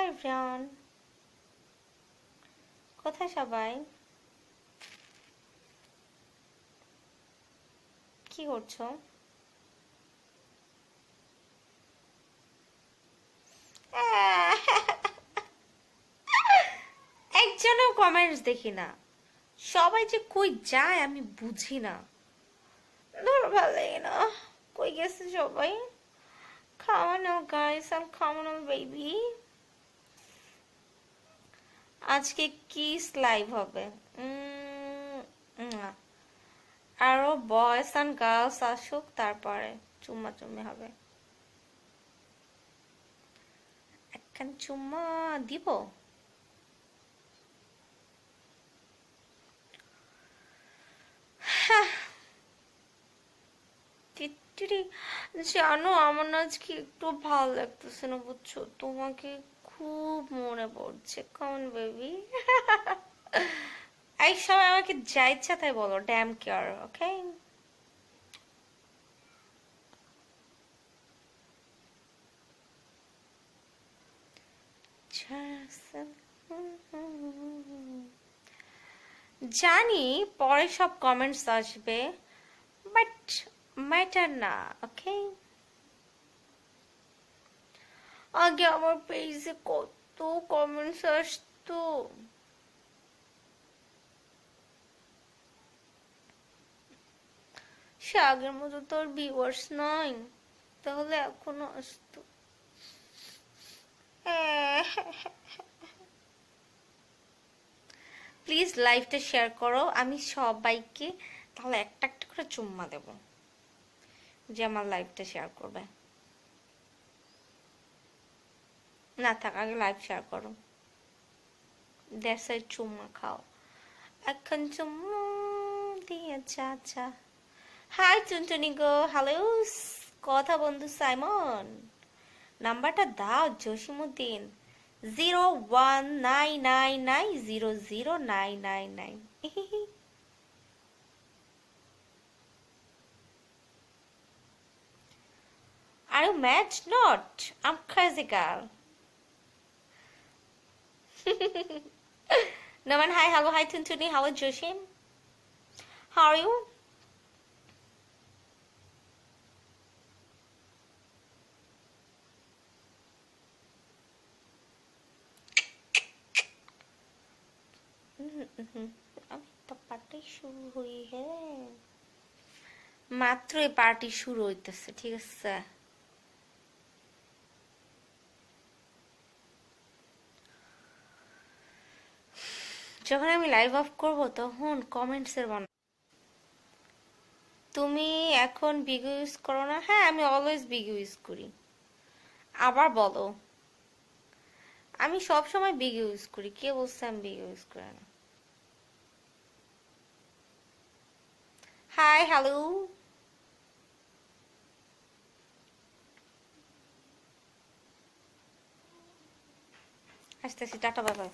Hi everyone, কোথায় সবাই? কি করছো? একজনও কমেন্টস দেখি না। সবাই যে কই যায় আমি বুঝি না। ধর ভালো লাগে না। কই গেছে সবাই? Come on guys, and come on baby. আজকে কিস লাইভ হবে। না, আরো বয়েজ অ্যান্ড গার্লস আসুক, তারপরে চুম্মা চুম্মি হবে। একখান চুম্মা দিব। টিটটিরি। জানো আমার না আজকে একটু ভালো লাগতেছে না, বুঝছো? তোমাকে খুব মনে পড়ছে। Common baby. এই সময় আমাকে যা ইচ্ছা তাই বলো, ড্যাম কেয়ার, ওকে? জানি পরে সব কমেন্টস আসবে, বাট ম্যাটার না, ওকে? আগে আমার পেজে কত কমেন্টস আসতো। সে আগের মতো তো আর ভিউয়ার্স নাই, তাহলে এখনো আসতো। প্লিজ লাইভটা শেয়ার করো, আমি সবাইকে তাহলে একটা একটা করে চুম্মা দেব যে আমার লাইভটা শেয়ার করবে। না থাক, আগে লাইভ শেয়ার করো, দ্যাটস এ চুম্মা খাও। এখন চুম্মা দিয়ে চা চা। হাই টুনটুনি গো, হ্যালো। কথা বন্ধু সাইমন, নাম্বারটা দাও Jasimuddin. 0199900999। Are you mad? Not. I'm crazy girl. Naman, hi, hello, hi, Tuntuni, hello, Joshim. How are you? अभी तो पार्टी शुरू हुई है। মাত্রই পার্টি শুরু হইতেছে, ঠিক আছে? যখন আমি লাইভ অফ করব তখন কমেন্টস এর বানা। তুমি এখন বিগ ইউজ করো না? হ্যাঁ, আমি অলওয়েজ বিগ ইউজ করি। আবার বলো, আমি সব সময় বিগ ইউজ করি। কে বলছে আমি বিগ ইউজ করি না? Hi, hello. আসতেছি, টাটা, বাই বাই।